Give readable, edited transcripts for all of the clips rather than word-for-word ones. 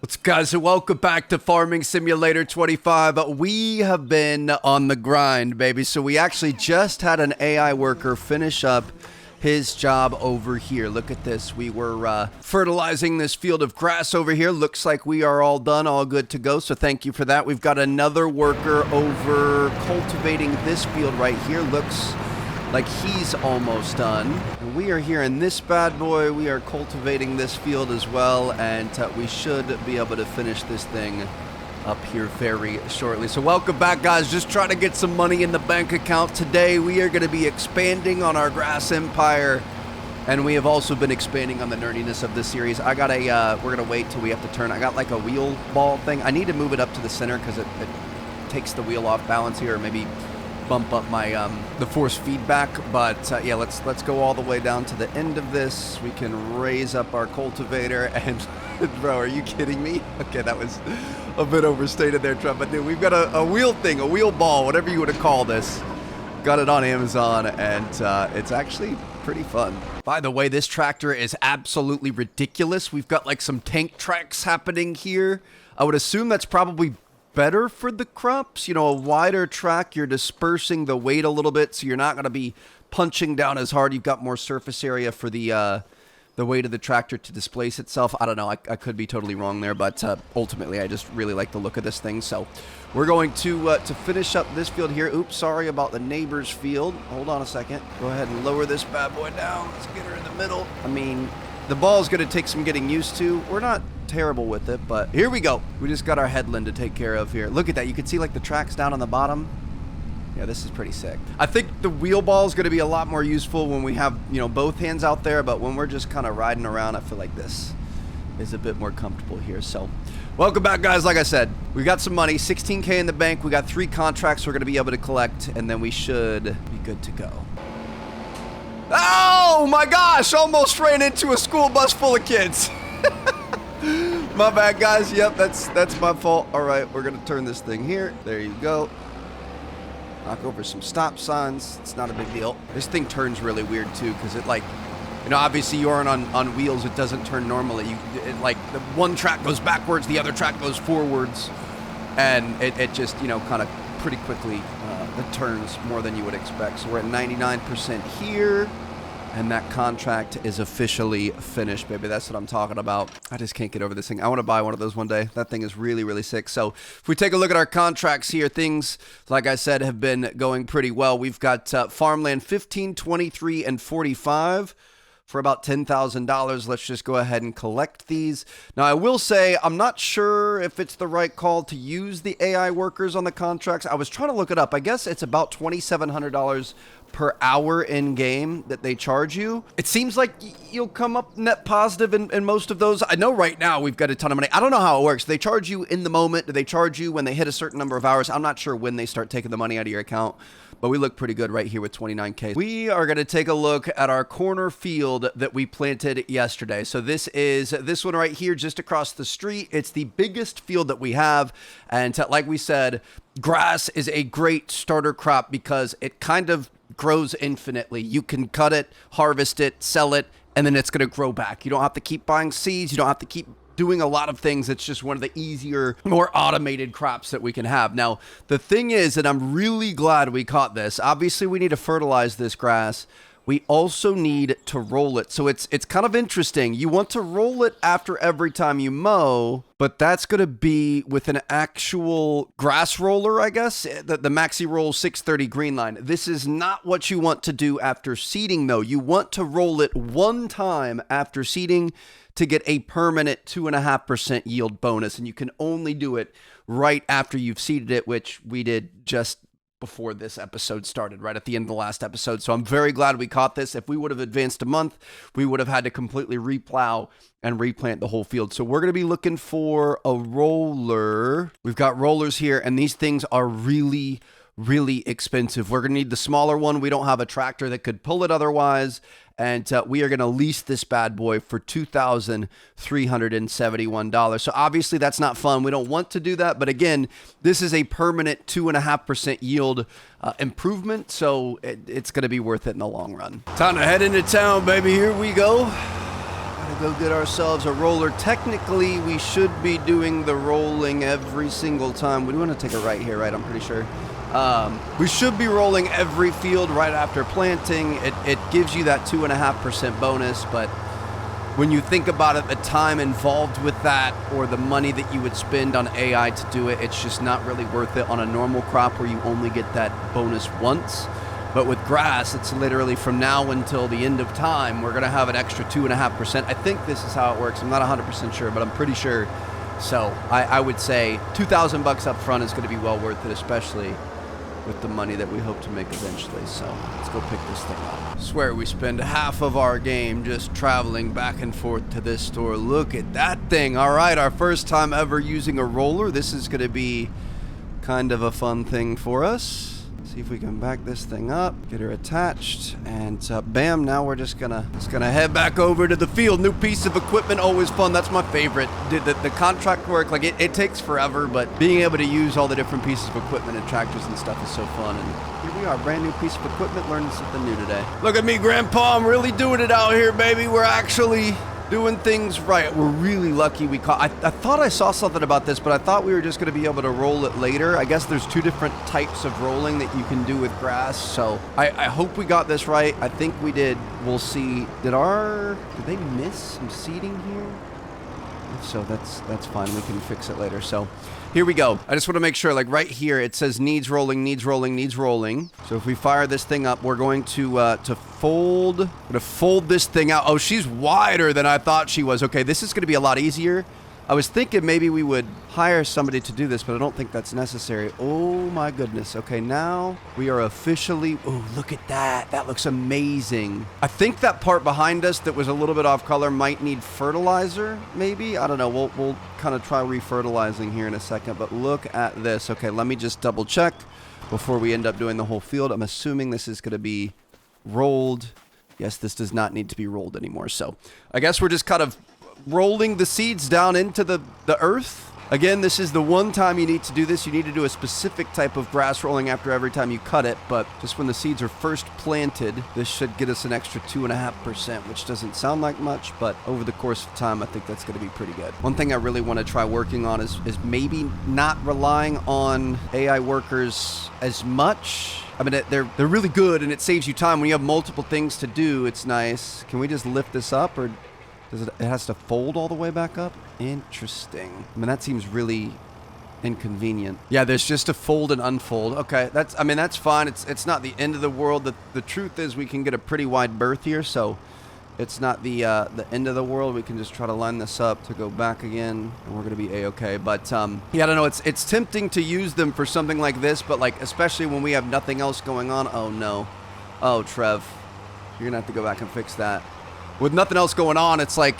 What's up, guys, and welcome back to Farming Simulator 25. We have been on the grind, baby. So we actually just had an AI worker finish up his job over here. Look at this. We were fertilizing this field of grass over here. Looks like we are all done, all good to go. So thank you for that. We've got another worker over cultivating this field right here. Looks like he's almost done. And we are here in this bad boy. We are cultivating this field as well, and we should be able to finish this thing up here very shortly. So welcome back, guys. Just trying to get some money in the bank account. Today we are going to be expanding on our grass empire, and we have also been expanding on the nerdiness of this series. I got a we're gonna wait till we have to turn. I got like a wheel ball thing. I need to move it up to the center because it takes the wheel off balance here, or maybe bump up my the force feedback. But yeah, let's go all the way down to the end of this. We can raise up our cultivator, and bro, are you kidding me? Okay, that was a bit overstated there, Trump. But dude, we've got a wheel thing, a wheel ball, whatever you want to call this. Got it on Amazon, and it's actually pretty fun. By the way, this tractor is absolutely ridiculous. We've got like some tank tracks happening here. I would assume that's probably better for the crops. You know, a wider track, you're dispersing the weight a little bit, so you're not going to be punching down as hard. You've got more surface area for the weight of the tractor to displace itself. I don't know, I could be totally wrong there, but ultimately I just really like the look of this thing. So we're going to finish up this field here. Oops, sorry about the neighbor's field. Hold on a second. Go ahead and lower this bad boy down. Let's get her in the middle. I mean, the ball is going to take some getting used to. We're not terrible with it, but here we go. We just got our headland to take care of here. Look at that. You can see like the tracks down on the bottom. Yeah, this is pretty sick. I think the wheel ball is going to be a lot more useful when we have, you know, both hands out there, but when we're just kind of riding around, I feel like this is a bit more comfortable here. So welcome back, guys. Like I said, we got some money, 16K in the bank. We got 3 contracts we're going to be able to collect, and then we should be good to go. Oh my gosh, almost ran into a school bus full of kids. My bad, guys. Yep, that's my fault. All right, we're gonna turn this thing here. There you go. Knock over some stop signs. It's not a big deal. This thing turns really weird too, because it, like, you know, obviously you aren't on wheels. It doesn't turn normally. Like the one track goes backwards, the other track goes forwards, and it just, you know, kind of pretty quickly it turns more than you would expect. So we're at 99% here. And that contract is officially finished, baby. That's what I'm talking about. I just can't get over this thing. I want to buy one of those one day. That thing is really, really sick. So if we take a look at our contracts here, things, like I said, have been going pretty well. We've got farmland 15, 23, and 45 for about $10,000. Let's just go ahead and collect these. Now, I will say I'm not sure if it's the right call to use the AI workers on the contracts. I was trying to look it up. I guess it's about $2,700 per hour in game that they charge you. It seems like you'll come up net positive in most of those. I know right now we've got a ton of money. I don't know how it works. They charge you in the moment. Do they charge you when they hit a certain number of hours? I'm not sure when they start taking the money out of your account, but we look pretty good right here with 29K. We are going to take a look at our corner field that we planted yesterday. So this is this one right here just across the street. It's the biggest field that we have, and like we said, grass is a great starter crop because it kind of grows infinitely. You can cut it, harvest it, sell it, and then it's going to grow back. You don't have to keep buying seeds. You don't have to keep doing a lot of things. It's just one of the easier, more automated crops that we can have. Now, the thing is that I'm really glad we caught this. Obviously, we need to fertilize this grass. We also need to roll it. So it's kind of interesting. You want to roll it after every time you mow, but that's going to be with an actual grass roller, I guess, the Maxi Roll 630 green line. This is not what you want to do after seeding, though. You want to roll it one time after seeding to get a permanent 2.5% yield bonus, and you can only do it right after you've seeded it, which we did just before this episode started, right at the end of the last episode. So I'm very glad we caught this. If we would have advanced a month, we would have had to completely replow and replant the whole field. So we're going to be looking for a roller. We've got rollers here, and these things are really expensive. We're going to need the smaller one. We don't have a tractor that could pull it otherwise. And we are going to lease this bad boy for $2,371. So obviously that's not fun. We don't want to do that. But again, this is a permanent 2.5% yield improvement. So it's going to be worth it in the long run. Time to head into town, baby. Here we go. Gotta go get ourselves a roller. Technically, we should be doing the rolling every single time. We want to take a right here, right? I'm pretty sure. We should be rolling every field right after planting. It gives you that 2.5% bonus, but when you think about it, the time involved with that or the money that you would spend on AI to do it, it's just not really worth it on a normal crop where you only get that bonus once. But with grass, it's literally from now until the end of time, we're going to have an extra 2.5%. I think this is how it works. I'm not 100% sure, but I'm pretty sure. So I would say $2,000 up front is going to be well worth it, especially with the money that we hope to make eventually. So let's go pick this thing up. I swear we spend half of our game just traveling back and forth to this store. Look at that thing. All right, our first time ever using a roller. This is going to be kind of a fun thing for us. See if we can back this thing up, get her attached, and bam, now we're just gonna head back over to the field. New piece of equipment, always fun. That's my favorite. The contract work, like it takes forever, but being able to use all the different pieces of equipment and tractors and stuff is so fun. And here we are, brand new piece of equipment, learning something new today. Look at me, Grandpa, I'm really doing it out here, baby. We're actually doing things right. We're really lucky we caught. I thought I saw something about this, but I thought we were just going to be able to roll it later. I guess there's two different types of rolling that you can do with grass. So I hope we got this right. I think we did. We'll see. Did they miss some seeding here? If so, that's fine. We can fix it later. So here we go. I just want to make sure, like right here, it says needs rolling, needs rolling, needs rolling. So if we fire this thing up, we're going to fold. I'm going to fold this thing out. Oh, she's wider than I thought she was. Okay, this is going to be a lot easier. I was thinking maybe we would hire somebody to do this, but I don't think that's necessary. Oh my goodness. Okay, now we are officially... Oh, look at that. That looks amazing. I think that part behind us that was a little bit off color might need fertilizer, maybe? I don't know. We'll kind of try refertilizing here in a second, but look at this. Okay, let me just double check before we end up doing the whole field. I'm assuming this is going to be rolled. Yes, this does not need to be rolled anymore. So I guess we're just kind of rolling the seeds down into the earth. Again, this is the one time you need to do this. You need to do a specific type of grass rolling after every time you cut it, but just when the seeds are first planted, this should get us an extra 2.5%, which doesn't sound like much, but over the course of time, I think that's going to be pretty good. One thing I really want to try working on is maybe not relying on AI workers as much. I mean, they're really good, and it saves you time. When you have multiple things to do, it's nice. Can we just lift this up, or... it has to fold all the way back up? Interesting. I mean, that seems really inconvenient. Yeah, there's just a fold and unfold. Okay, that's fine. It's not the end of the world. The truth is we can get a pretty wide berth here, so it's not the end of the world. We can just try to line this up to go back again, and we're going to be A-okay. But, yeah, I don't know. It's tempting to use them for something like this, but, like, especially when we have nothing else going on. Oh, no. Oh, Trev. You're going to have to go back and fix that. With nothing else going on, it's like,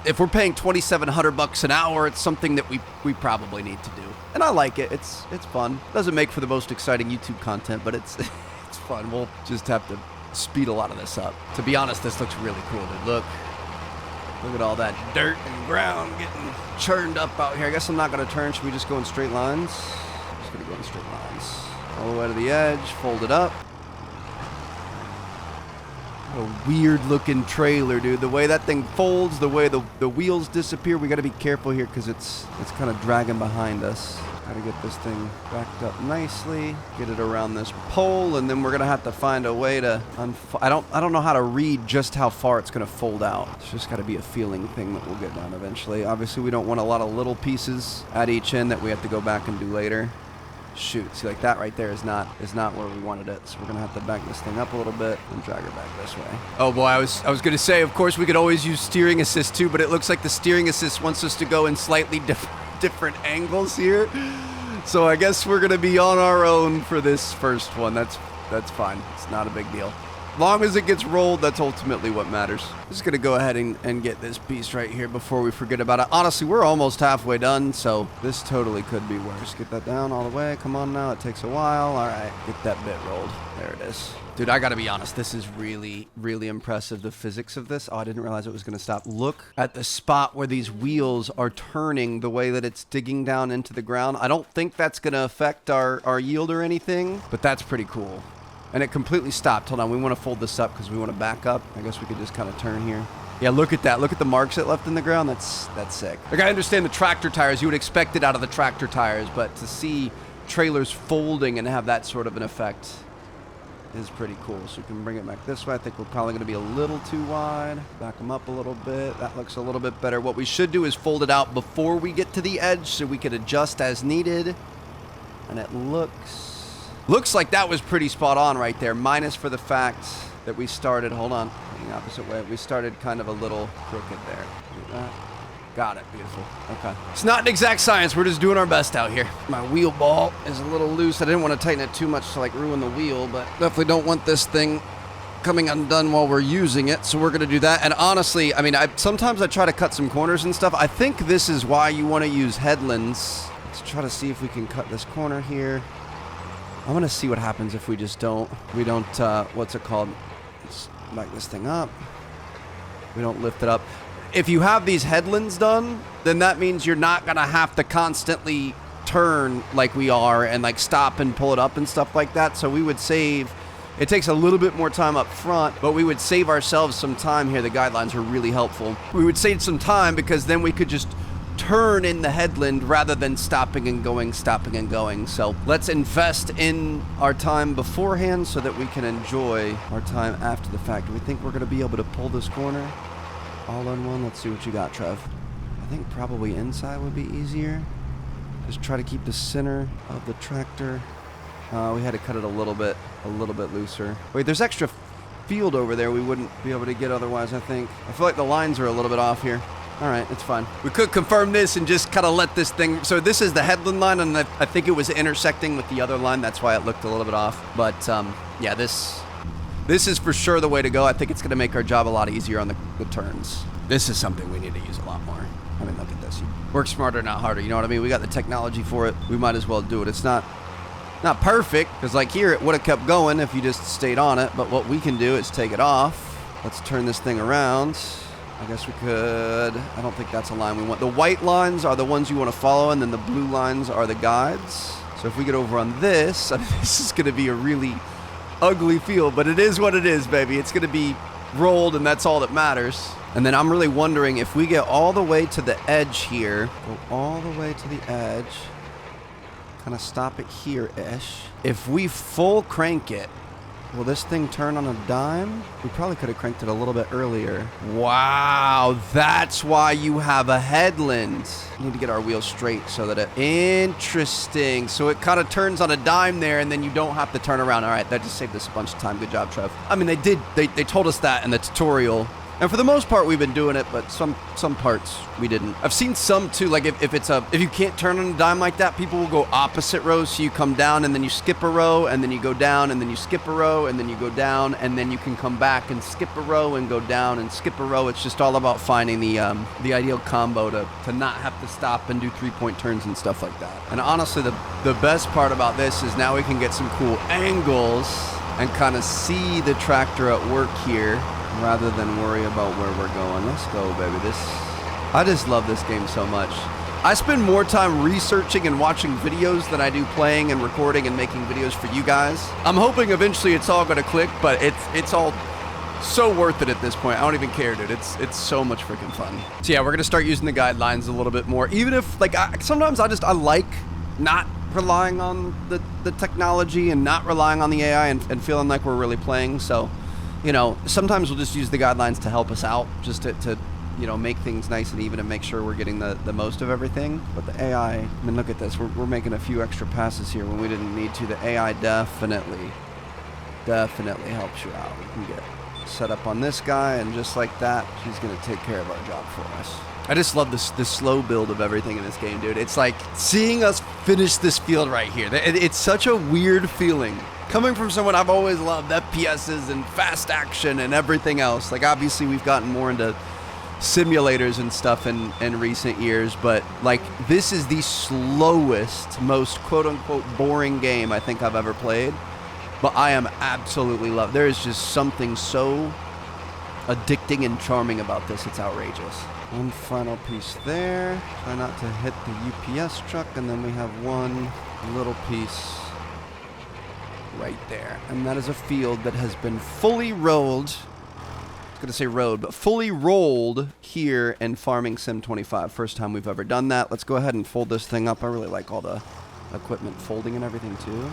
if we're paying $2,700 an hour, it's something that we probably need to do. And I like it. It's fun. Doesn't make for the most exciting YouTube content, but it's fun. We'll just have to speed a lot of this up. To be honest, this looks really cool, dude. Look at all that dirt and ground getting churned up out here. I guess I'm not going to turn. Should we just go in straight lines? I'm just going to go in straight lines. All the way to the edge, fold it up. A weird looking trailer, dude. The way that thing folds, the way the wheels disappear, we got to be careful here because it's kind of dragging behind us. Got to get this thing backed up nicely, get it around this pole, and then we're gonna have to find a way to I don't know how to read just how far it's gonna fold out. It's just got to be a feeling thing that we'll get down eventually. Obviously, we don't want a lot of little pieces at each end that we have to go back and do later. Shoot, see, like that right there is not where we wanted it, so we're gonna have to back this thing up a little bit and drag her back this way. Oh boy, I was gonna say, of course we could always use steering assist too, but it looks like the steering assist wants us to go in slightly different angles here, so I guess we're gonna be on our own for this first one. That's fine. It's not a big deal. Long as it gets rolled, that's ultimately what matters. Just gonna go ahead and get this piece right here before we forget about it. Honestly, we're almost halfway done, so this totally could be worse. Get that down all the way. Come on now, it takes a while. All right, get that bit rolled. There it is. Dude, I gotta be honest, this is really, really impressive, the physics of this. Oh, I didn't realize it was gonna stop. Look at the spot where these wheels are turning, the way that it's digging down into the ground. I don't think that's gonna affect our yield or anything, but that's pretty cool. And it completely stopped. Hold on, we want to fold this up because we want to back up. I guess we could just kind of turn here. Yeah, look at that. Look at the marks it left in the ground. That's sick. Like, I understand the tractor tires. You would expect it out of the tractor tires, but to see trailers folding and have that sort of an effect is pretty cool. So we can bring it back this way. I think we're probably going to be a little too wide. Back them up a little bit. That looks a little bit better. What we should do is fold it out before we get to the edge so we could adjust as needed. And it looks like that was pretty spot on right there, minus for the fact that we started, hold on, the opposite way. We started kind of a little crooked there. Do that. Got it. Beautiful. Okay. It's not an exact science. We're just doing our best out here. My wheel ball is a little loose. I didn't want to tighten it too much to like ruin the wheel, but definitely don't want this thing coming undone while we're using it. So we're going to do that. And honestly, I mean, sometimes I try to cut some corners and stuff. I think this is why you want to use headlands. Let's try to see if we can cut this corner here. I'm going to see what happens if we just don't, what's it called? Let's back this thing up. We don't lift it up. If you have these headlands done, then that means you're not going to have to constantly turn like we are and like stop and pull it up and stuff like that. So we would save, it takes a little bit more time up front, but we would save ourselves some time here. The guidelines are really helpful. We would save some time because then we could just turn in the headland rather than stopping and going. So let's invest in our time beforehand so that we can enjoy our time after the fact. Do we think we're going to be able to pull this corner all in one? Let's see what you got, Trev. I think probably inside would be easier. Just try to keep the center of the tractor. We had to cut it a little bit looser. Wait, there's extra field over there we wouldn't be able to get otherwise, I think. I feel like the lines are a little bit off here. All right, it's fine. We could confirm this and just kind of let this thing... So this is the headland line, and I think it was intersecting with the other line. That's why it looked a little bit off. But, yeah, this is for sure the way to go. I think it's going to make our job a lot easier on the turns. This is something we need to use a lot more. I mean, look at this. Work smarter, not harder. You know what I mean? We got the technology for it. We might as well do it. It's not perfect, because like here, it would have kept going if you just stayed on it. But what we can do is take it off. Let's turn this thing around. I guess we could. I don't think that's a line we want. The white lines are the ones you want to follow, and then the blue lines are the guides. So if we get over on this, I mean, this is going to be a really ugly field, but it is what it is, baby. It's going to be rolled, and that's all that matters. And then I'm really wondering if we get all the way to the edge here, go all the way to the edge, kind of stop it here-ish. If we full crank it, will this thing turn on a dime? We probably could have cranked it a little bit earlier. Wow, that's why you have a headland. We need to get our wheel straight so that it... Interesting. So it kind of turns on a dime there, and then you don't have to turn around. All right, that just saved us a bunch of time. Good job, Trev. I mean, they told us that in the tutorial. And for the most part, we've been doing it, but some parts we didn't. I've seen some too, like if you can't turn on a dime like that, people will go opposite rows. So you come down and then you skip a row, and then you go down and then you skip a row, and then you go down, and then you can come back and skip a row and go down and skip a row. It's just all about finding the ideal combo to not have to stop and do 3-point turns and stuff like that. And honestly, the best part about this is now we can get some cool angles and kind of see the tractor at work here, rather than worry about where we're going. Let's go, baby. I just love this game so much. I spend more time researching and watching videos than I do playing and recording and making videos for you guys. I'm hoping eventually it's all going to click, but it's all so worth it at this point. I don't even care, dude. It's so much freaking fun. So yeah, we're going to start using the guidelines a little bit more. Even if, like, sometimes I like not relying on the technology and not relying on the AI and feeling like we're really playing. So, you know, sometimes we'll just use the guidelines to help us out, just to you know, make things nice and even and make sure we're getting the most of everything. But the AI, I mean, look at this. We're making a few extra passes here when we didn't need to. The AI definitely helps you out. We can get set up on this guy, and just like that, she's going to take care of our job for us. I just love this slow build of everything in this game, dude. It's like seeing us finish this field right here. It's such a weird feeling. Coming from someone I've always loved FPSs and fast action and everything else. Like, obviously, we've gotten more into simulators and stuff in recent years, but like, this is the slowest, most quote-unquote boring game I think I've ever played. But I am absolutely loved. There is just something so addicting and charming about this. It's outrageous. One final piece there. Try not to hit the UPS truck, and then we have one little piece right there. And that is a field that has been fully rolled gonna say road, but fully rolled here in Farming Sim 25. First time we've ever done that. Let's go ahead and fold this thing up. I really like all the equipment folding and everything too.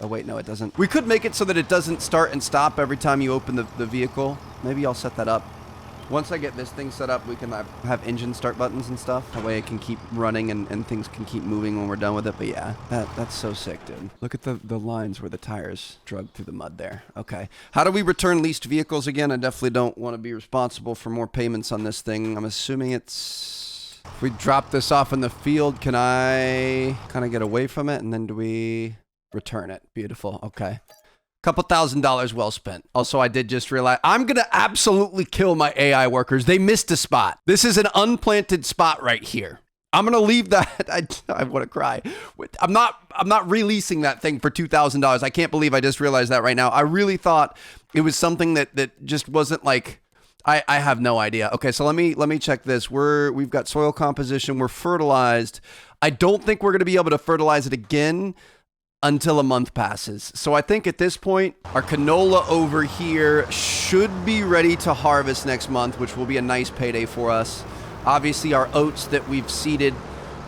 Oh wait, no, it doesn't. We could make it so that it doesn't start and stop every time you open the vehicle. Maybe I'll set that up. Once I get this thing set up, we can have engine start buttons and stuff. That way it can keep running and things can keep moving when we're done with it. But yeah, that's so sick, dude. Look at the lines where the tires drug through the mud there. Okay. How do we return leased vehicles again? I definitely don't want to be responsible for more payments on this thing. I'm assuming it's... If we drop this off in the field, can I kind of get away from it? And then do we return it? Beautiful. Okay. Couple $1,000 well spent. Also, I did just realize I'm going to absolutely kill my AI workers. They missed a spot. This is an unplanted spot right here. I'm going to leave that. I want to cry. I'm not releasing that thing for $2,000. I can't believe I just realized that right now. I really thought it was something that just wasn't like, I have no idea. Okay, so let me check this. We've got soil composition. We're fertilized. I don't think we're going to be able to fertilize it again until a month passes. So I think at this point, our canola over here should be ready to harvest next month, which will be a nice payday for us. Obviously, our oats that we've seeded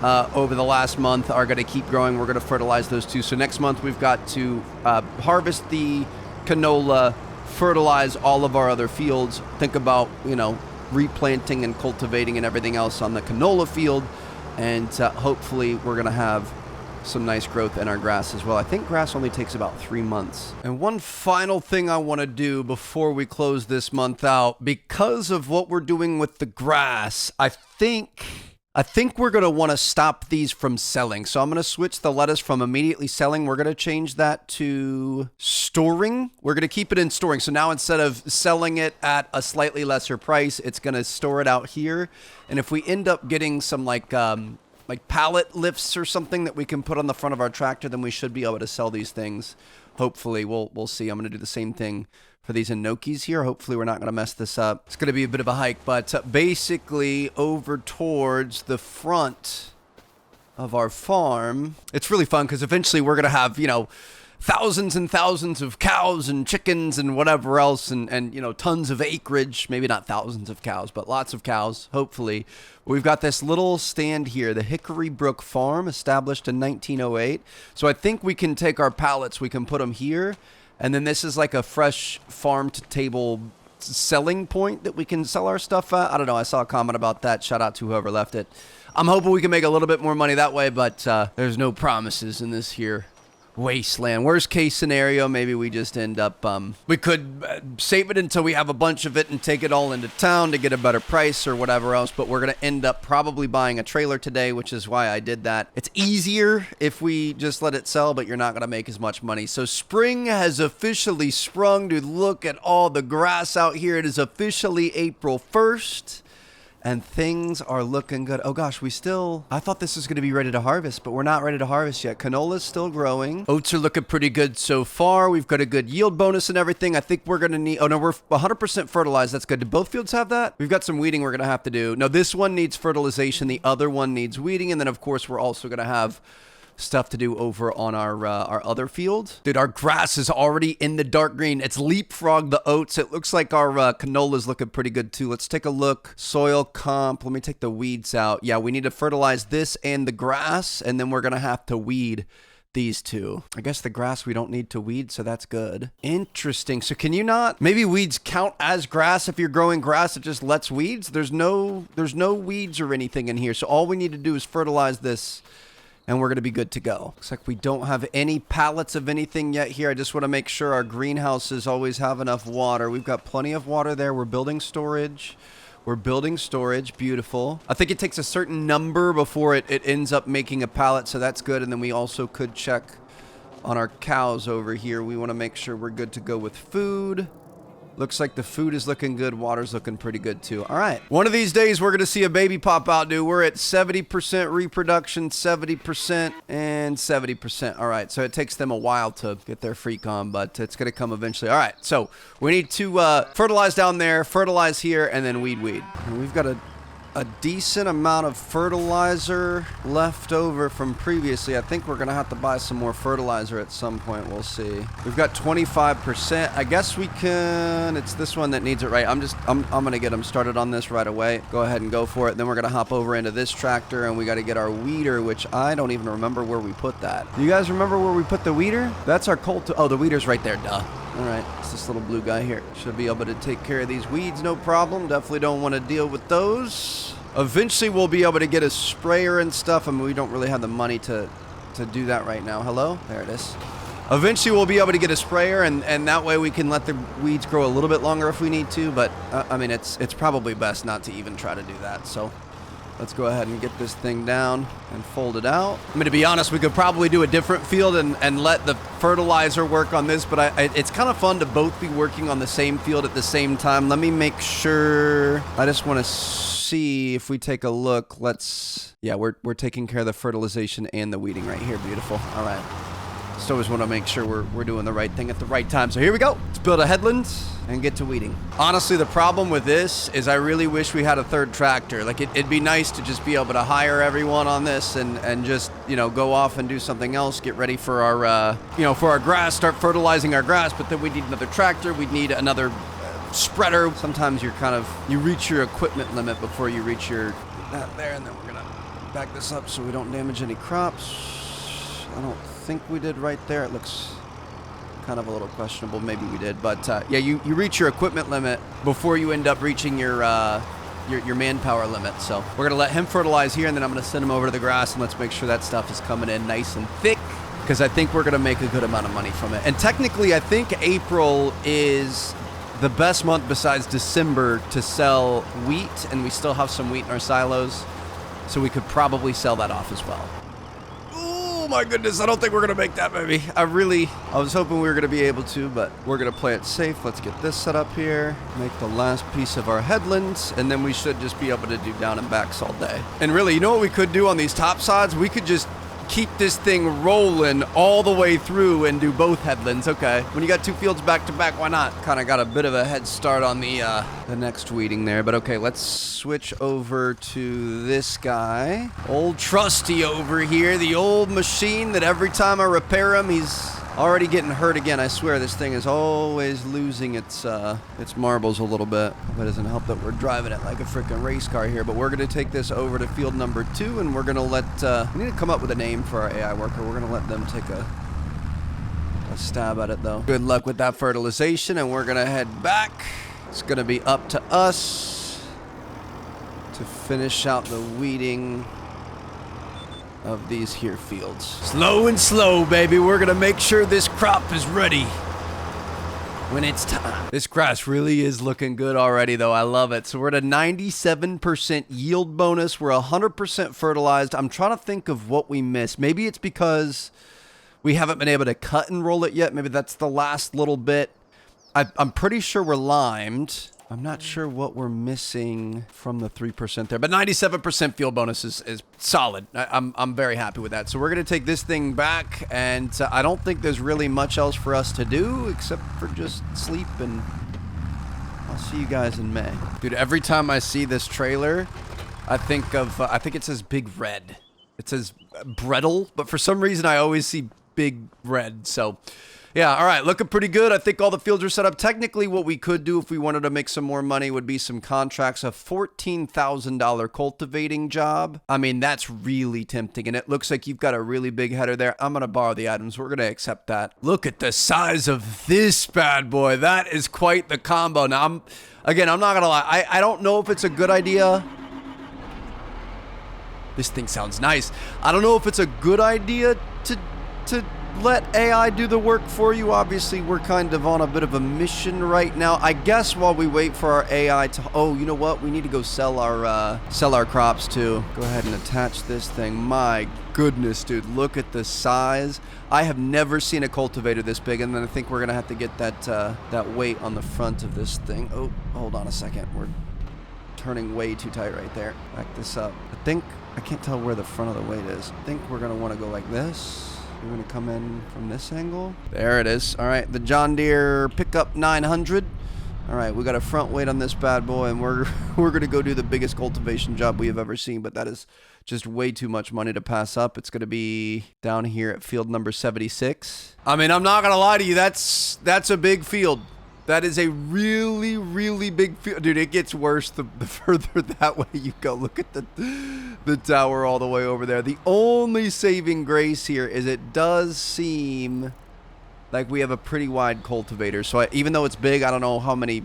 over the last month are going to keep growing. We're going to fertilize those too. So next month, we've got to harvest the canola, fertilize all of our other fields. Think about, replanting and cultivating and everything else on the canola field. And hopefully, we're going to have some nice growth in our grass as well. I think grass only takes about 3 months. And one final thing I want to do before we close this month out, because of what we're doing with the grass, I think we're going to want to stop these from selling. So I'm going to switch the lettuce from immediately selling. We're going to change that to storing. We're going to keep it in storing. So now instead of selling it at a slightly lesser price, it's going to store it out here. And if we end up getting some like pallet lifts or something that we can put on the front of our tractor, then we should be able to sell these things. Hopefully, we'll see. I'm going to do the same thing for these Enokis here. Hopefully, we're not going to mess this up. It's going to be a bit of a hike, but basically over towards the front of our farm, it's really fun because eventually we're going to have, thousands and thousands of cows and chickens and whatever else and tons of acreage. Maybe not thousands of cows, but lots of cows, hopefully. We've got this little stand here, the Hickory Brook Farm, established in 1908. So I think we can take our pallets, we can put them here, and then this is like a fresh farm-to-table selling point that we can sell our stuff at. I don't know, I saw a comment about that. Shout out to whoever left it. I'm hoping we can make a little bit more money that way, but there's no promises in this here wasteland. Worst case scenario, maybe we just end up, we could save it until we have a bunch of it and take it all into town to get a better price or whatever else, but we're going to end up probably buying a trailer today, which is why I did that. It's easier if we just let it sell, but you're not going to make as much money. So spring has officially sprung. Dude, look at all the grass out here. It is officially April 1st. And things are looking good. Oh gosh, I thought this was going to be ready to harvest, but we're not ready to harvest yet. Canola's still growing. Oats are looking pretty good so far. We've got a good yield bonus and everything. I think we're going to need, oh no, we're 100% fertilized. That's good. Do both fields have that? We've got some weeding we're going to have to do. No, this one needs fertilization. The other one needs weeding. And then of course, we're also going to have stuff to do over on our other field. Dude, our grass is already in the dark green. It's leapfrogged the oats. It looks like our canola's looking pretty good too. Let's take a look. Soil comp. Let me take the weeds out. Yeah, we need to fertilize this and the grass, and then we're going to have to weed these two. I guess the grass we don't need to weed, so that's good. Interesting. So can you not, maybe weeds count as grass if you're growing grass, it just lets weeds? There's no weeds or anything in here. So all we need to do is fertilize this and we're going to be good to go. Looks like we don't have any pallets of anything yet here. I just want to make sure our greenhouses always have enough water. We've got plenty of water there. We're building storage. Beautiful. I think it takes a certain number before it ends up making a pallet, so that's good. And then we also could check on our cows over here. We want to make sure we're good to go with food. Looks like the food is looking good. Water's looking pretty good too. All right. One of these days, we're going to see a baby pop out, dude. We're at 70% reproduction, 70%, and 70%. All right. So it takes them a while to get their freak on, but it's going to come eventually. All right. So we need to fertilize down there, fertilize here, and then weed. And we've got a a decent amount of fertilizer left over from previously. I think we're gonna have to buy some more fertilizer at some point. We'll see. We've got 25%. I guess we can. It's this one that needs it, right? I'm gonna get them started on this right away. Go ahead and go for it. Then we're gonna hop over into this tractor, and we got to get our weeder, which I don't even remember where we put that. Do you guys remember where we put the weeder? That's our oh, the weeder's right there. Duh. All right, it's this little blue guy here. Should be able to take care of these weeds, no problem. Definitely don't want to deal with those. Eventually, we'll be able to get a sprayer and stuff. I mean, we don't really have the money to do that right now. Hello? There it is. Eventually, we'll be able to get a sprayer, and that way we can let the weeds grow a little bit longer if we need to. But, I mean, it's probably best not to even try to do that, so... Let's go ahead and get this thing down and fold it out. I mean, to be honest, we could probably do a different field and let the fertilizer work on this, but it's kind of fun to both be working on the same field at the same time. Let me make sure. I just want to see if we take a look. Yeah, we're taking care of the fertilization and the weeding right here. Beautiful. All right. Just always want to make sure we're doing the right thing at the right time. So here we go. Let's build a headland and get to weeding. Honestly, the problem with this is I really wish we had a third tractor. Like, it'd be nice to just be able to hire everyone on this and just, you know, go off and do something else, get ready for our, for our grass, start fertilizing our grass, but then we need another tractor. We'd need another spreader. Sometimes you reach your equipment limit before you reach your, there, and then we're gonna back this up so we don't damage any crops. I don't think we did right there. It looks kind of a little questionable. Maybe we did, but yeah, you reach your equipment limit before you end up reaching your manpower limit. So we're gonna let him fertilize here, and then I'm gonna send him over to the grass, and let's make sure that stuff is coming in nice and thick, because I think we're gonna make a good amount of money from it. And technically, I think April is the best month besides December to sell wheat, and we still have some wheat in our silos, so we could probably sell that off as well. Oh my goodness, I don't think we're gonna make that, maybe. I was hoping we were gonna be able to, but we're gonna play it safe. Let's get this set up here, make the last piece of our headlands, and then we should just be able to do down and backs all day. And really, you know what we could do on these top sides? We could just keep this thing rolling all the way through and do both headlands. Okay, when you got two fields back to back, why not? Kind of got a bit of a head start on the next weeding there, but okay, let's switch over to this guy. Old Trusty over here, the old machine that every time I repair him, he's already getting hurt again. I swear this thing is always losing its marbles a little bit. That doesn't help that we're driving it like a freaking race car here, but we're going to take this over to field number 2, and we're going to let, we need to come up with a name for our AI worker. We're going to let them take a stab at it, though. Good luck with that fertilization, and we're going to head back. It's going to be up to us to finish out the weeding of these here fields. Slow and slow, baby. We're gonna make sure this crop is ready when it's time. This grass really is looking good already, though. I love it. So we're at a 97% yield bonus. We're 100% fertilized. I'm trying to think of what we missed. Maybe it's because we haven't been able to cut and roll it yet. Maybe that's the last little bit. I'm pretty sure we're limed. I'm not sure what we're missing from the 3% there, but 97% field bonus is solid. I'm very happy with that. So we're going to take this thing back, and I don't think there's really much else for us to do except for just sleep, and I'll see you guys in May. Dude, every time I see this trailer, I think of, I think it says Big Red. It says Brettle, but for some reason I always see Big Red, so... Yeah, all right, looking pretty good. I think all the fields are set up. Technically, what we could do if we wanted to make some more money would be some contracts, a $14,000 cultivating job. I mean, that's really tempting, and it looks like you've got a really big header there. I'm going to borrow the items. We're going to accept that. Look at the size of this bad boy. That is quite the combo. Now, I'm not going to lie. I don't know if it's a good idea. This thing sounds nice. I don't know if it's a good idea to let AI do the work for you. Obviously, we're kind of on a bit of a mission right now. I guess while we wait for our AI to... Oh, you know what? We need to go sell our crops too. Go ahead and attach this thing. My goodness, dude. Look at the size. I have never seen a cultivator this big, and then I think we're going to have to get that weight on the front of this thing. Oh, hold on a second. We're turning way too tight right there. Back this up. I can't tell where the front of the weight is. I think we're going to want to go like this. We're going to come in from this angle. There it is. All right, the John Deere Pickup 900 All right, we got a front weight on this bad boy, and we're going to go do the biggest cultivation job we have ever seen, but that is just way too much money to pass up. It's going to be down here at field number 76. I mean, I'm not going to lie to you. That's a big field. That is a really, really big field. Dude, it gets worse the further that way you go. Look at the tower all the way over there. The only saving grace here is it does seem like we have a pretty wide cultivator. So even though it's big, I don't know how many,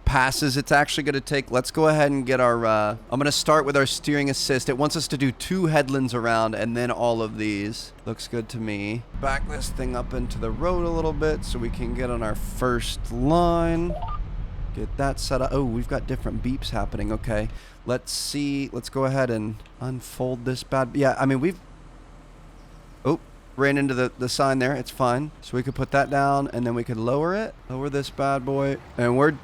passes it's actually going to take. Let's go ahead and get our, I'm going to start with our steering assist. It wants us to do 2 headlands around and then all of these. Looks good to me. Back this thing up into the road a little bit so we can get on our first line. Get that set up. Oh, we've got different beeps happening. Okay. Let's see. Let's go ahead and unfold this bad. Yeah, I mean, oh, ran into the sign there. It's fine. So we could put that down and then we could lower it. Lower this bad boy. And we're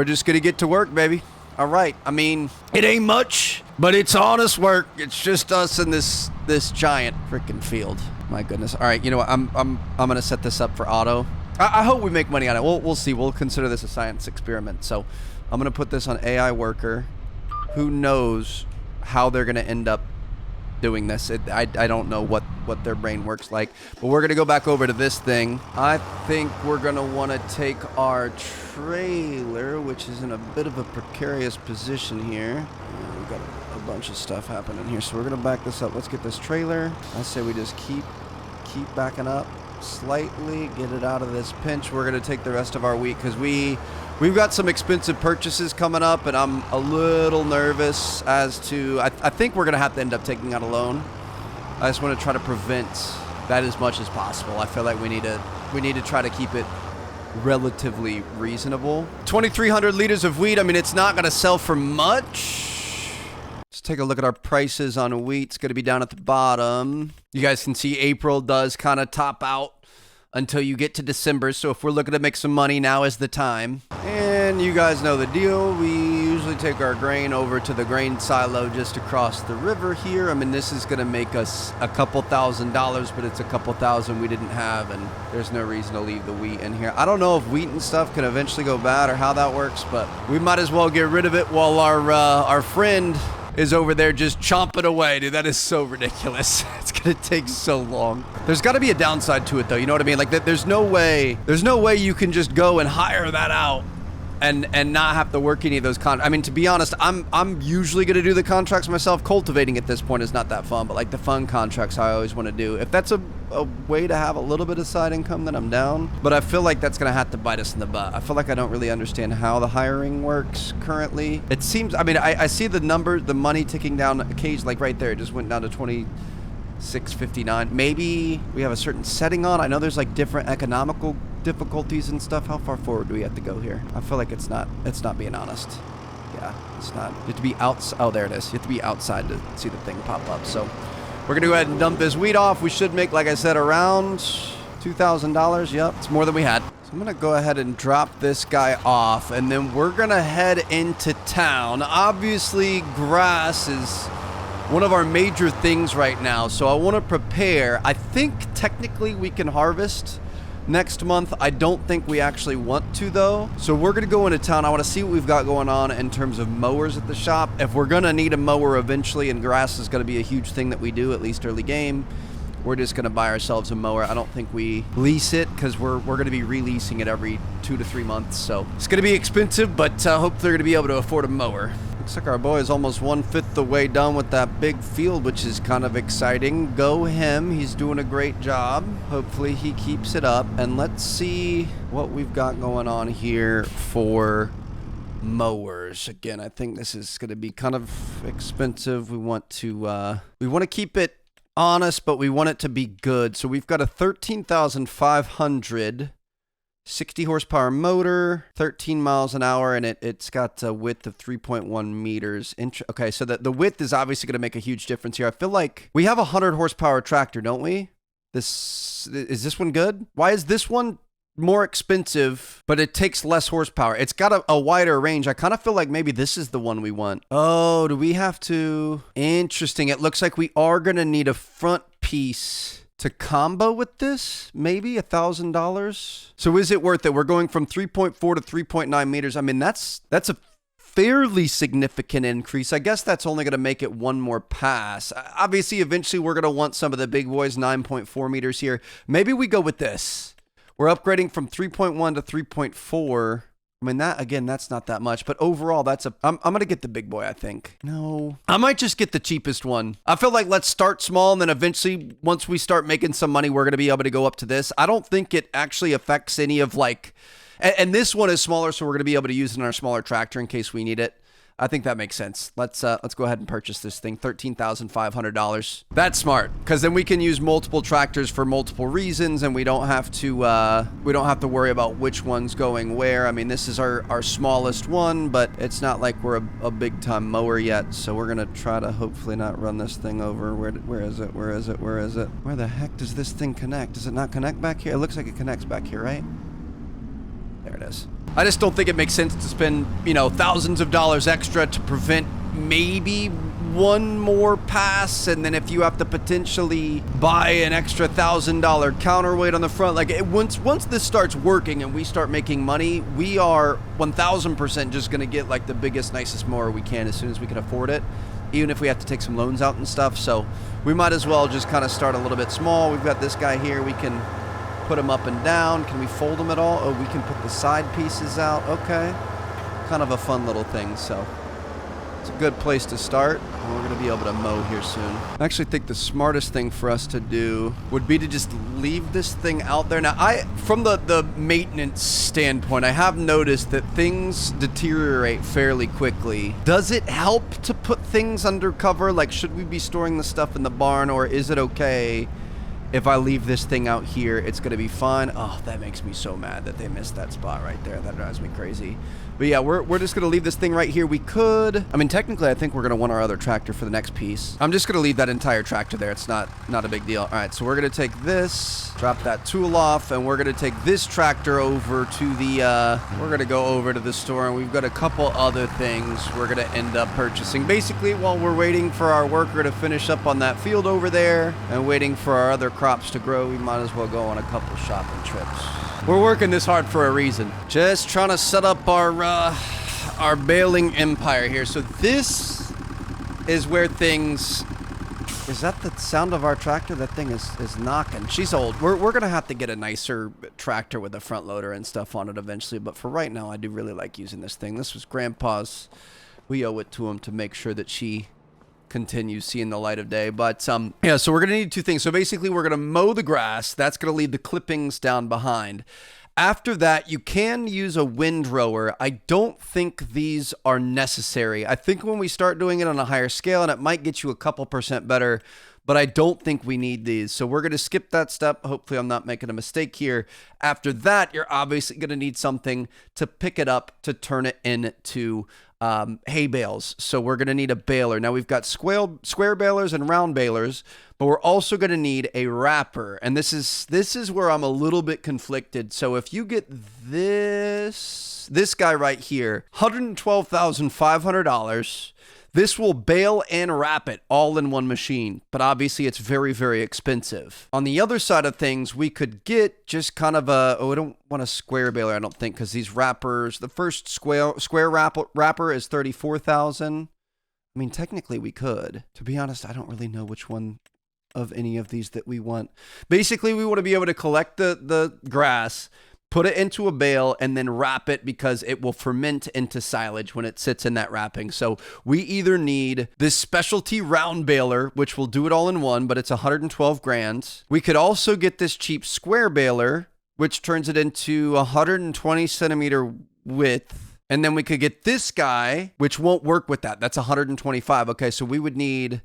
just going to get to work, baby. All right. I mean, it ain't much, but it's honest work. It's just us in this giant freaking field. My goodness. All right. You know what? I'm going to set this up for auto. I hope we make money on it. We'll see. We'll consider this a science experiment. So I'm going to put this on AI worker. Who knows how they're going to end up doing this. I don't know what their brain works like, but we're gonna go back over to this thing. I think we're gonna want to take our trailer, which is in a bit of a precarious position here. We've got a bunch of stuff happening here, so we're gonna back this up. Let's get this trailer. I say we just keep backing up slightly, get it out of this pinch. We're gonna take the rest of our week because we've got some expensive purchases coming up, and I'm a little nervous as to, I think we're going to have to end up taking out a loan. I just want to try to prevent that as much as possible. I feel like we need to try to keep it relatively reasonable. 2,300 liters of wheat. I mean, it's not going to sell for much. Let's take a look at our prices on wheat. It's going to be down at the bottom. You guys can see April does kind of top out until you get to December. So if we're looking to make some money, now is the time. And you guys know the deal. We usually take our grain over to the grain silo just across the river here. I mean, this is going to make us a couple $1,000s, but it's a couple thousand we didn't have, and there's no reason to leave the wheat in here. I don't know if wheat and stuff can eventually go bad or how that works, but we might as well get rid of it while our friend is over there just chomping away. Dude, that is so ridiculous. It's gonna take so long. There's got to be a downside to it, though. You know what I mean? Like, there's no way you can just go and hire that out and not have to work any of those contracts. I mean, to be honest, I'm usually gonna do the contracts myself. Cultivating at this point is not that fun, but like the fun contracts I always want to do. If that's a way to have a little bit of side income, then I'm down. But I feel like that's gonna have to bite us in the butt. I feel like I don't really understand how the hiring works currently. It seems, I mean, I see the number, the money ticking down occasionally, like right there. It just went down to 26.59. Maybe we have a certain setting on. I know there's like different economical difficulties and stuff. How far forward do we have to go here? I feel like it's not being honest. Yeah, it's not. You have to be outside. Oh, there it is. You have to be outside to see the thing pop up. So we're gonna go ahead and dump this wheat off. We should make, like I said, around $2,000. Yep, it's more than we had. So I'm gonna go ahead and drop this guy off, and then we're gonna head into town. Obviously, grass is one of our major things right now, so I want to prepare. I think technically we can harvest next month. I don't think we actually want to, though. So we're going to go into town. I want to see what we've got going on in terms of mowers at the shop. If we're going to need a mower eventually, and grass is going to be a huge thing that we do, at least early game, we're just going to buy ourselves a mower. I don't think we lease it because we're going to be releasing it every 2 to 3 months. So it's going to be expensive, but hopefully they're going to be able to afford a mower. Looks like our boy is almost 1/5 the way done with that big field, which is kind of exciting. Go him. He's doing a great job. Hopefully he keeps it up. And let's see what we've got going on here for mowers. Again, I think this is going to be kind of expensive. We want to keep it honest, but we want it to be good. So we've got a 13,500 60 horsepower motor, 13 miles an hour, and it's got a width of 3.1 meters. Okay, so the width is obviously going to make a huge difference here. I feel like we have a 100 horsepower tractor, don't we? Is this one good? Why is this one more expensive, but it takes less horsepower? It's got a wider range. I kind of feel like maybe this is the one we want. Oh, do we have to? Interesting. It looks like we are going to need a front piece to combo with this, maybe $1,000. So is it worth it? We're going from 3.4 to 3.9 meters. I mean, that's a fairly significant increase. I guess that's only going to make it one more pass. Obviously, eventually we're going to want some of the big boys, 9.4 meters here. Maybe we go with this. We're upgrading from 3.1 to 3.4. I mean, that, again, that's not that much, but overall, I'm going to get the big boy, I think. No, I might just get the cheapest one. I feel like let's start small, and then eventually, once we start making some money, we're going to be able to go up to this. I don't think it actually affects any of, like, and this one is smaller, so we're going to be able to use it in our smaller tractor in case we need it. I think that makes sense. Let's go ahead and purchase this thing, $13,500. That's smart, because then we can use multiple tractors for multiple reasons, and we don't have to worry about which one's going where. I mean, this is our smallest one, but it's not like we're a big time mower yet, so we're gonna try to hopefully not run this thing over. Where is it? Where is it? Where is it? Where the heck does this thing connect? Does it not connect back here? It looks like it connects back here, right? There it is. I just don't think it makes sense to spend, thousands of dollars extra to prevent maybe one more pass, and then if you have to potentially buy an extra $1,000 counterweight on the front, like once this starts working and we start making money, we are 1,000% just gonna get like the biggest, nicest mower we can as soon as we can afford it, even if we have to take some loans out and stuff. So we might as well just kind of start a little bit small. We've got this guy here. We can put them up and down. Can we fold them at all? Oh, we can put the side pieces out. Okay. Kind of a fun little thing. So it's a good place to start. And we're going to be able to mow here soon. I actually think the smartest thing for us to do would be to just leave this thing out there. Now, from the maintenance standpoint, I have noticed that things deteriorate fairly quickly. Does it help to put things under cover? Like, should we be storing the stuff in the barn, or is it okay if I leave this thing out here? It's going to be fine. Oh, that makes me so mad that they missed that spot right there. That drives me crazy. But yeah, we're just going to leave this thing right here. We could, I mean, technically, I think we're going to want our other tractor for the next piece. I'm just going to leave that entire tractor there. It's not a big deal. All right, so we're going to take this, drop that tool off, and we're going to take this tractor over to the, we're going to go over to the store, and we've got a couple other things we're going to end up purchasing. Basically, while we're waiting for our worker to finish up on that field over there and waiting for our other crops to grow, we might as well go on a couple shopping trips. We're working this hard for a reason. Just trying to set up our Baling empire here. So this is where things... Is that the sound of our tractor? That thing is knocking. She's old. We're going to have to get a nicer tractor with a front loader and stuff on it eventually. But for right now, I do really like using this thing. This was Grandpa's. We owe it to him to make sure that she continues seeing the light of day. But yeah, so we're gonna need two things. So basically we're gonna mow the grass. That's gonna leave the clippings down behind. After that, you can use a windrower. I don't think these are necessary. I think when we start doing it on a higher scale, and it might get you a couple % better, but I don't think we need these. So we're going to skip that step. Hopefully I'm not making a mistake here. After that, you're obviously going to need something to pick it up to turn it into hay bales. So we're going to need a baler. Now we've got square balers and round balers, but we're also going to need a wrapper. And this is where I'm a little bit conflicted. So if you get this guy right here, $112,500, this will bale and wrap it all in one machine, but obviously it's very, very expensive. On the other side of things, we could get just kind of I don't want a square baler, I don't think, because these wrappers, the first square wrapper is $34,000. I mean, technically we could. To be honest, I don't really know which one of any of these that we want. Basically, we want to be able to collect the grass, put it into a bale, and then wrap it because it will ferment into silage when it sits in that wrapping. So we either need this specialty round baler, which will do it all in one, but it's $112,000. We could also get this cheap square baler, which turns it into 120 centimeter width. And then we could get this guy, which won't work with that. That's 125. Okay, so we would need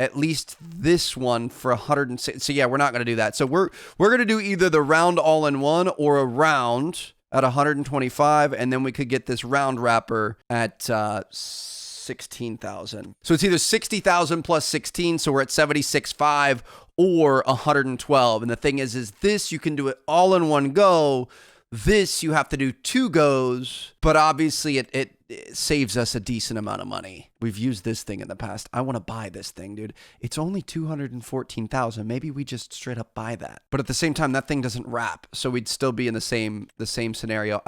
at least this one for 106. So yeah, we're not going to do that. So we're going to do either the round all-in-one or a round at 125, and then we could get this round wrapper at 16,000. So it's either 60,000 plus 16, so we're at 76.5, or 112. And the thing is this, you can do it all in one go. This, you have to do 2 goes, but obviously it saves us a decent amount of money. We've used this thing in the past. I want to buy this thing, dude. It's only 214,000. Maybe we just straight up buy that. But at the same time, that thing doesn't wrap, so we'd still be in the same scenario.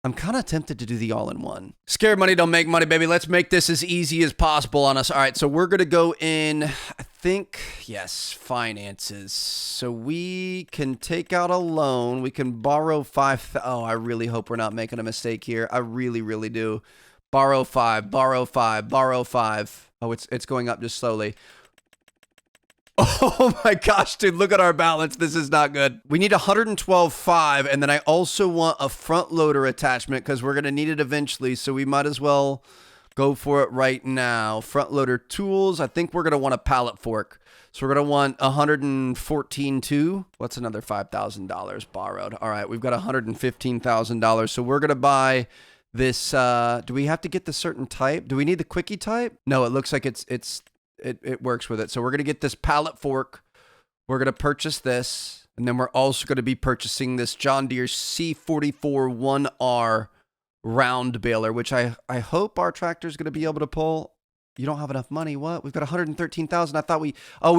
I'm kind of tempted to do the all-in-one. Scared money don't make money, baby. Let's make this as easy as possible on us. All right, so we're going to go in, I think, yes, finances. So we can take out a loan. We can borrow 5. Oh, I really hope we're not making a mistake here. I really, really do. Borrow 5, borrow 5, borrow 5. Oh, it's going up just slowly. Oh my gosh, dude, look at our balance. This is not good. We need 112.5, and then I also want a front loader attachment because we're going to need it eventually, so we might as well go for it right now. Front loader tools. I think we're going to want a pallet fork. So we're going to want 114.2. What's another $5,000 borrowed? All right, we've got $115,000, so we're going to buy this. Do we have to get the certain type? Do we need the quickie type? No, it looks like it works with it. So we're going to get this pallet fork. We're going to purchase this. And then we're also going to be purchasing this John Deere C44 1R round baler, which I hope our tractor is going to be able to pull. You don't have enough money. What? We've got 113,000. I thought we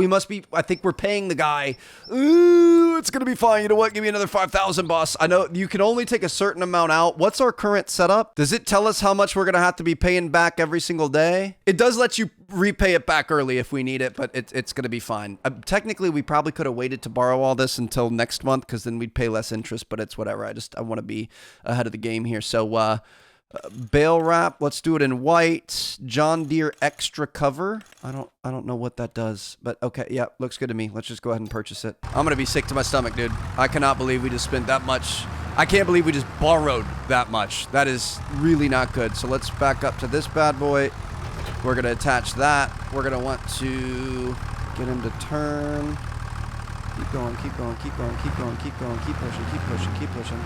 must be, I think we're paying the guy. Ooh, it's going to be fine. You know what? Give me another 5,000, boss. I know you can only take a certain amount out. What's our current setup? Does it tell us how much we're going to have to be paying back every single day? It does let you repay it back early if we need it, but it's going to be fine. Technically, we probably could have waited to borrow all this until next month because then we'd pay less interest, but it's whatever. I want to be ahead of the game here. So, bale wrap, let's do it in white. John Deere extra cover. I don't know what that does, but okay, yeah, looks good to me. Let's just go ahead and purchase it. I'm gonna be sick to my stomach, dude. I cannot believe we just spent that much. I can't believe we just borrowed that much. That is really not good. So let's back up to this bad boy. We're gonna attach that. We're gonna want to get him to turn. Keep going, keep going, keep going, keep going, keep going, keep pushing, keep pushing, keep pushing.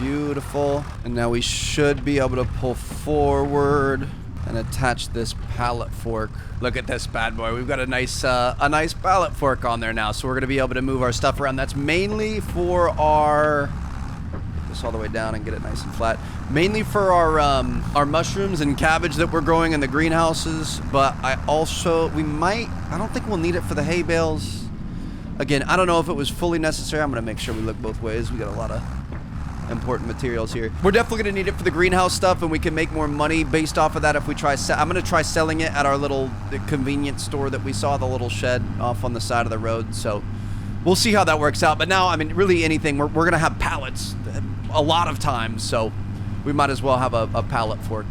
Beautiful. And now we should be able to pull forward and attach this pallet fork. Look at this bad boy. We've got a nice pallet fork on there now. So we're going to be able to move our stuff around. That's mainly for our, get this all the way down and get it nice and flat. Mainly for our mushrooms and cabbage that we're growing in the greenhouses. But I don't think we'll need it for the hay bales. Again, I don't know if it was fully necessary. I'm going to make sure we look both ways. We got a lot of important materials here. We're definitely going to need it for the greenhouse stuff, and we can make more money based off of that if we try. I'm going to try selling it at our little convenience store that we saw, the little shed off on the side of the road. So we'll see how that works out. But now, I mean, really anything, we're going to have pallets a lot of times, so we might as well have a pallet fork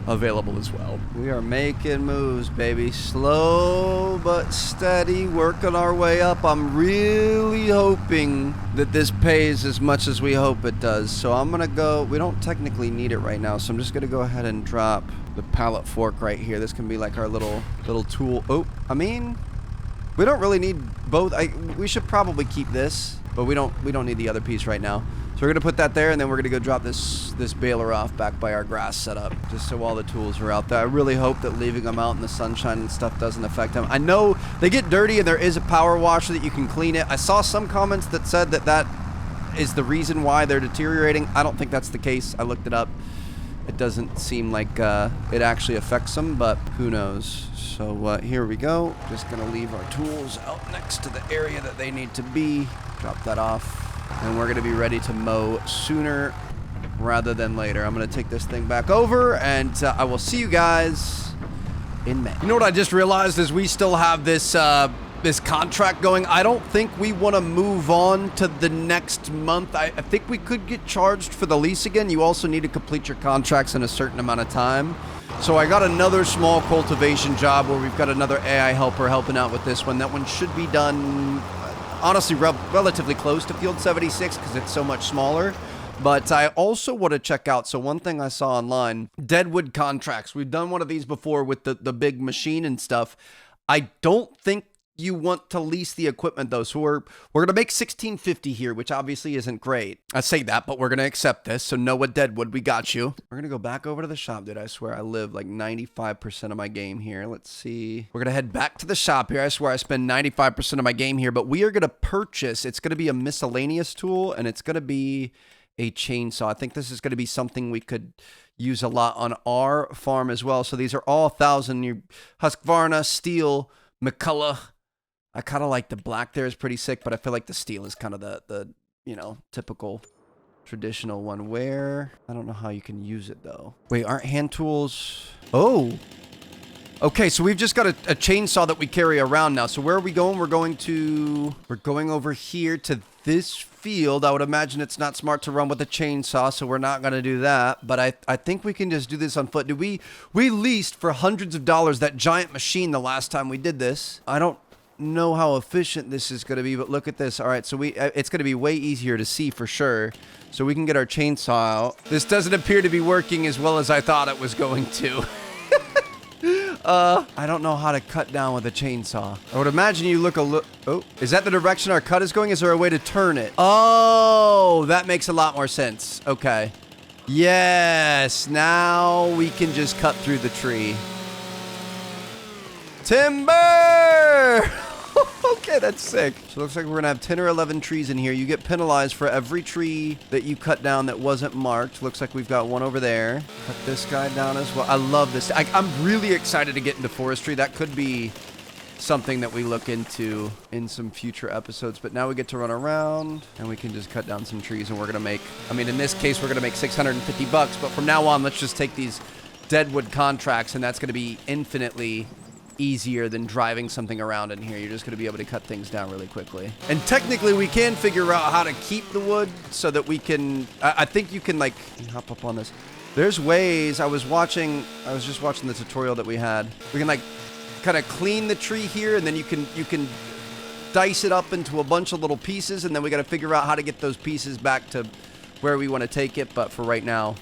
available as well. We are making moves, baby. Slow but steady, working our way up. I'm really hoping that this pays as much as we hope it does. So I'm gonna go, we don't technically need it right now, so I'm just gonna go ahead and drop the pallet fork right here. This can be like our little tool. Oh, I mean, we don't really need both. We should probably keep this, but we don't need the other piece right now. So we're going to put that there, and then we're going to go drop this baler off back by our grass setup, just so all the tools are out there. I really hope that leaving them out in the sunshine and stuff doesn't affect them. I know they get dirty, and there is a power washer that you can clean it. I saw some comments that said that is the reason why they're deteriorating. I don't think that's the case. I looked it up. It doesn't seem like it actually affects them, but who knows. So here we go. Just going to leave our tools out next to the area that they need to be. Drop that off. And we're going to be ready to mow sooner rather than later. I'm going to take this thing back over, and I will see you guys in May. You know what I just realized is we still have this contract going. I don't think we want to move on to the next month. I think we could get charged for the lease again. You also need to complete your contracts in a certain amount of time. So I got another small cultivation job where we've got another AI helper helping out with this one. That one should be done, honestly, relatively close to Field 76 because it's so much smaller. But I also want to check out, so one thing I saw online, Deadwood contracts. We've done one of these before with the big machine and stuff. I don't think you want to lease the equipment though. So we're going to make $16.50 here, which obviously isn't great. I say that, but we're going to accept this. So Noah Deadwood, we got you. We're going to go back over to the shop, dude. I swear I live like 95% of my game here. Let's see. We're going to head back to the shop here. I swear I spend 95% of my game here, but we are going to purchase. It's going to be a miscellaneous tool, and it's going to be a chainsaw. I think this is going to be something we could use a lot on our farm as well. So these are all 1,000. Husqvarna, steel, McCullough. I kind of like the black there is pretty sick, but I feel like the steel is kind of the typical traditional one. Where? I don't know how you can use it though. Wait, aren't hand tools? Oh. Okay, so we've just got a chainsaw that we carry around now. So where are we going? We're going over here to this field. I would imagine it's not smart to run with a chainsaw, so we're not going to do that. But I think we can just do this on foot. Did we leased for hundreds of dollars that giant machine the last time we did this. I don't know how efficient this is going to be, but look at this. All right, so it's going to be way easier to see for sure. So we can get our chainsaw out. This doesn't appear to be working as well as I thought it was going to. I don't know how to cut down with a chainsaw. I would imagine you look oh, is that the direction our cut is going? Is there a way to turn it? Oh, that makes a lot more sense. Okay. Yes, now we can just cut through the tree. Timber! Okay, that's sick. So it looks like we're gonna have 10 or 11 trees in here. You get penalized for every tree that you cut down that wasn't marked. Looks like we've got one over there. Cut this guy down as well. I love this. I'm really excited to get into forestry. That could be something that we look into in some future episodes. But now we get to run around and we can just cut down some trees, and we're gonna make, I mean, in this case, we're gonna make $650. But from now on, let's just take these Deadwood contracts, and that's gonna be infinitely easier than driving something around in here. You're just going to be able to cut things down really quickly. And technically we can figure out how to keep the wood so that we can, I think you can like hop up on this. There's ways. I was just watching the tutorial that we had. We can like kind of clean the tree here, and then you can dice it up into a bunch of little pieces, and then we got to figure out how to get those pieces back to where we want to take it. But for right now,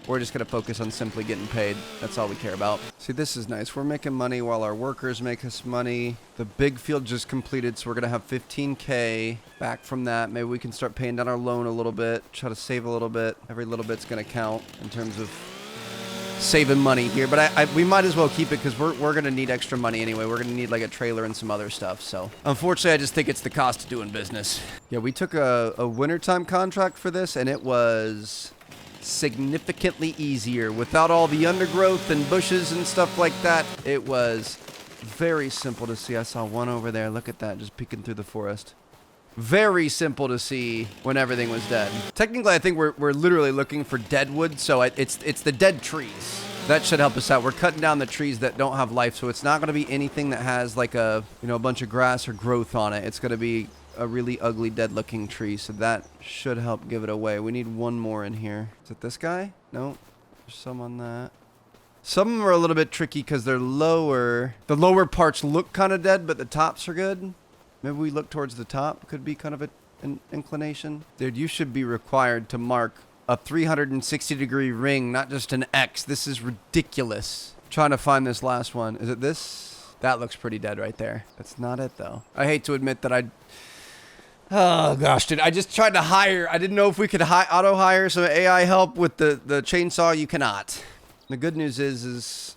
we're just going to focus on simply getting paid. That's all we care about. See, this is nice. We're making money while our workers make us money. The big field just completed, so we're going to have 15K back from that. Maybe we can start paying down our loan a little bit, try to save a little bit. Every little bit's going to count in terms of saving money here. But we might as well keep it because we're going to need extra money anyway. We're going to need like a trailer and some other stuff. So unfortunately, I just think it's the cost of doing business. Yeah, we took a wintertime contract for this, and it was significantly easier without all the undergrowth and bushes and stuff like that. It was very simple to see. I saw one over there. Look at that, just peeking through the forest. Very simple to see when everything was dead. Technically, I think we're literally looking for deadwood, so it's the dead trees. That should help us out. We're cutting down the trees that don't have life, so it's not going to be anything that has like a bunch of grass or growth on it. It's going to be a really ugly dead looking tree, so that should help give it away. We need one more in here. Is it this guy? No, there's some on that. Some of them are a little bit tricky because they're lower. The lower parts look kind of dead, but the tops are good. Maybe we look towards the top. Could be kind of an inclination. Dude, you should be required to mark a 360-degree ring, not just an X. This is ridiculous. I'm trying to find this last one. Is it this? That looks pretty dead right there. That's not it though. I hate to admit that oh gosh, dude, I just tried to hire. I didn't know if we could auto hire some AI help with the chainsaw. You cannot. The good news is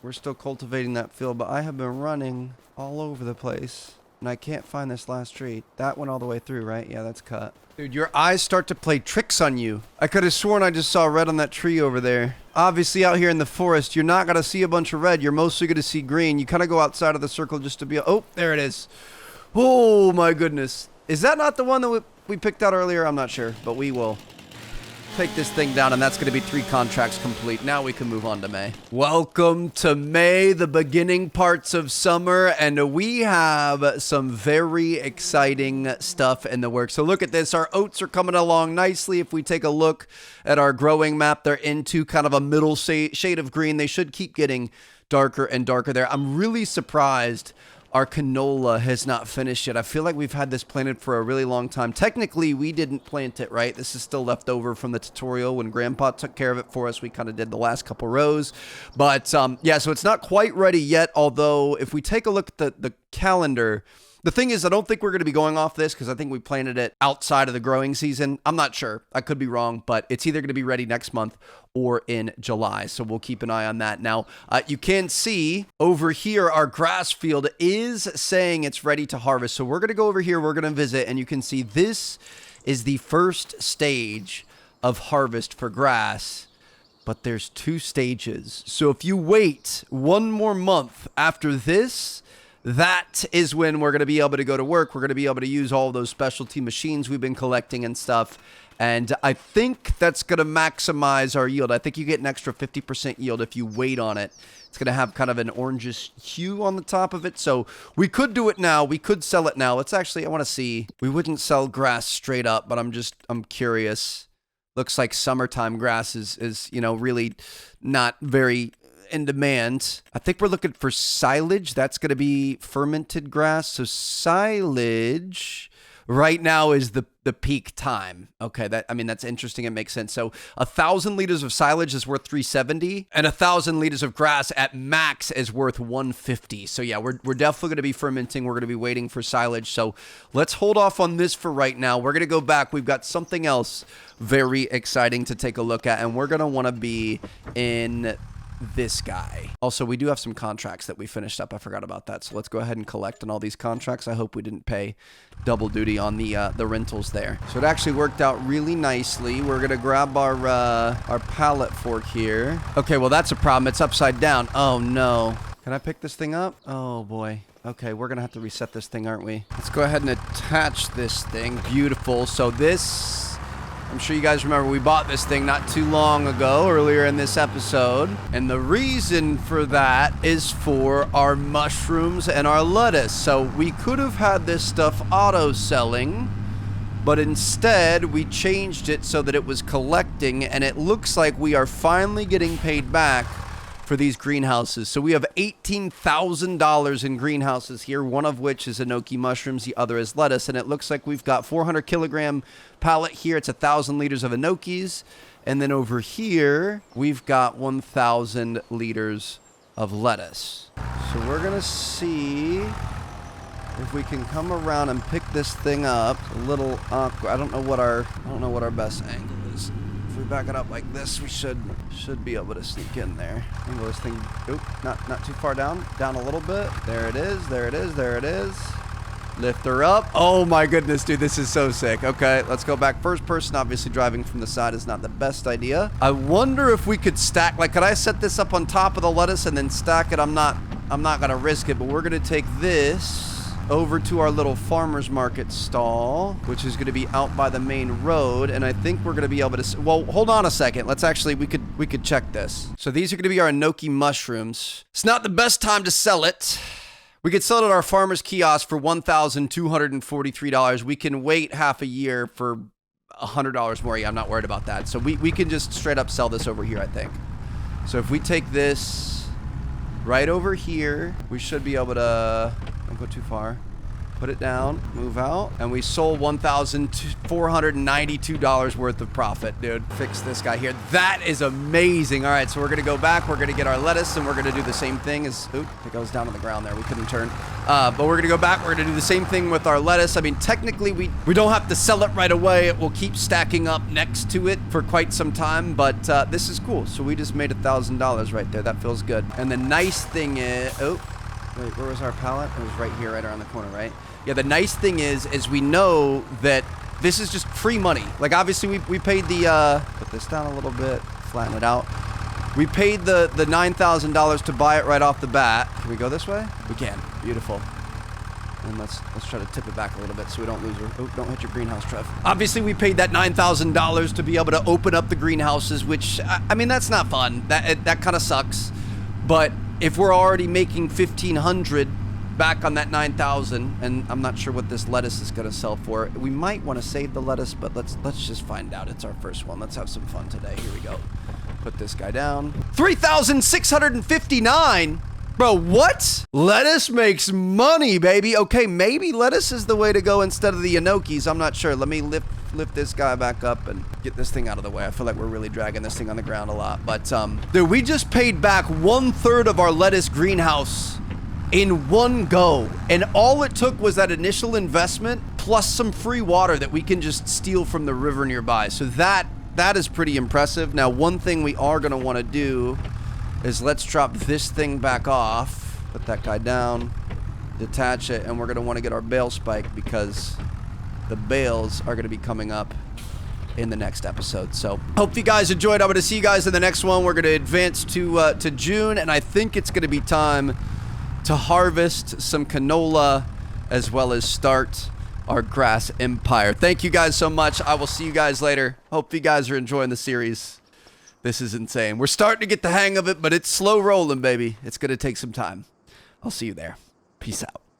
we're still cultivating that field, but I have been running all over the place, and I can't find this last tree. That went all the way through, right? Yeah, that's cut. Dude, your eyes start to play tricks on you. I could have sworn I just saw red on that tree over there. Obviously, out here in the forest, you're not going to see a bunch of red. You're mostly going to see green. You kind of go outside of the circle just to be... Oh, there it is. Oh, my goodness. Is that not the one that we picked out earlier? I'm not sure, but we will take this thing down, and that's going to be 3 contracts complete. Now we can move on to May. Welcome to May, the beginning parts of summer, and we have some very exciting stuff in the works. So look at this. Our oats are coming along nicely. If we take a look at our growing map, they're into kind of a middle shade of green. They should keep getting darker and darker there. I'm really surprised our canola has not finished yet. I feel like we've had this planted for a really long time. Technically, we didn't plant it, right? This is still left over from the tutorial when Grandpa took care of it for us. We kind of did the last couple rows. But yeah, so it's not quite ready yet, although if we take a look at the calendar, the thing is, I don't think we're going to be going off this because I think we planted it outside of the growing season. I'm not sure. I could be wrong, but it's either going to be ready next month or in July. So we'll keep an eye on that. Now, you can see over here, our grass field is saying it's ready to harvest. So we're going to go over here. We're going to visit, and you can see this is the first stage of harvest for grass. But there's 2 stages. So if you wait 1 more month after this, that is when we're going to be able to go to work. We're going to be able to use all those specialty machines we've been collecting and stuff. And I think that's going to maximize our yield. I think you get an extra 50% yield if you wait on it. It's going to have kind of an orangish hue on the top of it. So we could do it now. We could sell it now. Let's actually, I want to see. We wouldn't sell grass straight up, but I'm curious. Looks like summertime grass is you know, really not very in demand. I think we're looking for silage. That's going to be fermented grass. So silage right now is the peak time. Okay, that's interesting. It makes sense. So 1,000 liters of silage is worth $370, and 1,000 liters of grass at max is worth $150. So yeah, we're definitely going to be fermenting. We're going to be waiting for silage. So let's hold off on this for right now. We're going to go back. We've got something else very exciting to take a look at, and we're going to want to be in this guy. Also, we do have some contracts that we finished up. I forgot about that. So let's go ahead and collect on all these contracts. I hope we didn't pay double duty on the rentals there. So it actually worked out really nicely. We're going to grab our pallet fork here. Okay, well, that's a problem. It's upside down. Oh, no. Can I pick this thing up? Oh, boy. Okay, we're going to have to reset this thing, aren't we? Let's go ahead and attach this thing. Beautiful. So this... I'm sure you guys remember we bought this thing not too long ago, earlier in this episode. And the reason for that is for our mushrooms and our lettuce. So we could have had this stuff auto-selling, but instead we changed it so that it was collecting, and it looks like we are finally getting paid back for these greenhouses. So we have $18,000 in greenhouses here, one of which is enoki mushrooms, the other is lettuce, and it looks like we've got 400 kilogram pallet here. It's 1,000 liters of enokis, and then over here we've got 1,000 liters of lettuce. So we're gonna see if we can come around and pick this thing up. A little awkward. I don't know what our best angle is. If we back it up like this, we should be able to sneak in there. Angle this thing, not too far down a little bit. There it is, there it is, there it is. Lift her up. Oh my goodness, dude, this is so sick. Okay, let's go back. First person, obviously driving from the side is not the best idea. I wonder if we could stack, like, could I set this up on top of the lettuce and then stack it? I'm not gonna risk it, but we're gonna take this over to our little farmer's market stall, which is going to be out by the main road, and I think we're going to be able to... Well, hold on a second. Let's actually... We could check this. So these are going to be our enoki mushrooms. It's not the best time to sell it. We could sell it at our farmer's kiosk for $1,243. We can wait half a year for $100 more. Yeah, I'm not worried about that. So we can just straight up sell this over here, I think. So if we take this right over here, we should be able to... Don't go too far. Put it down, move out, and we sold $1,492 worth of profit, dude. Fix this guy here. That is amazing. All right, so we're gonna go back. We're gonna get our lettuce, and we're gonna do the same thing as... Oop, I think I was down on the ground there. We couldn't turn. But we're gonna go back. We're gonna do the same thing with our lettuce. I mean, technically, we don't have to sell it right away. It will keep stacking up next to it for quite some time, but this is cool. So we just made $1,000 right there. That feels good. And the nice thing is... Oh, wait, where was our pallet? It was right here, right around the corner, right? Yeah, the nice thing is we know that this is just free money. Like, obviously, we paid the, put this down a little bit, flatten it out. We paid the $9,000 to buy it right off the bat. Can we go this way? We can. Beautiful. And let's try to tip it back a little bit so we don't lose her. Oh, don't hit your greenhouse, Trev. Obviously, we paid that $9,000 to be able to open up the greenhouses, which, I mean, that's not fun. That kind of sucks. But if we're already making $1,500 back on that $9,000, and I'm not sure what this lettuce is going to sell for, we might want to save the lettuce, but let's just find out. It's our first one. Let's have some fun today. Here we go. Put this guy down. $3,659. Bro, what? Lettuce makes money, baby. Okay, maybe lettuce is the way to go instead of the gnocchis. I'm not sure. Let me lift this guy back up and get this thing out of the way. I feel like we're really dragging this thing on the ground a lot. But, dude, we just paid back 1/3 of our lettuce greenhouse in one go. And all it took was that initial investment plus some free water that we can just steal from the river nearby. So that is pretty impressive. Now, one thing we are going to want to do is let's drop this thing back off, put that guy down, detach it, and we're going to want to get our bale spike because the bales are going to be coming up in the next episode. So hope you guys enjoyed. I'm going to see you guys in the next one. We're going to advance to June, and I think it's going to be time to harvest some canola as well as start our grass empire. Thank you guys so much. I will see you guys later. Hope you guys are enjoying the series. This is insane. We're starting to get the hang of it, but it's slow rolling, baby. It's going to take some time. I'll see you there. Peace out.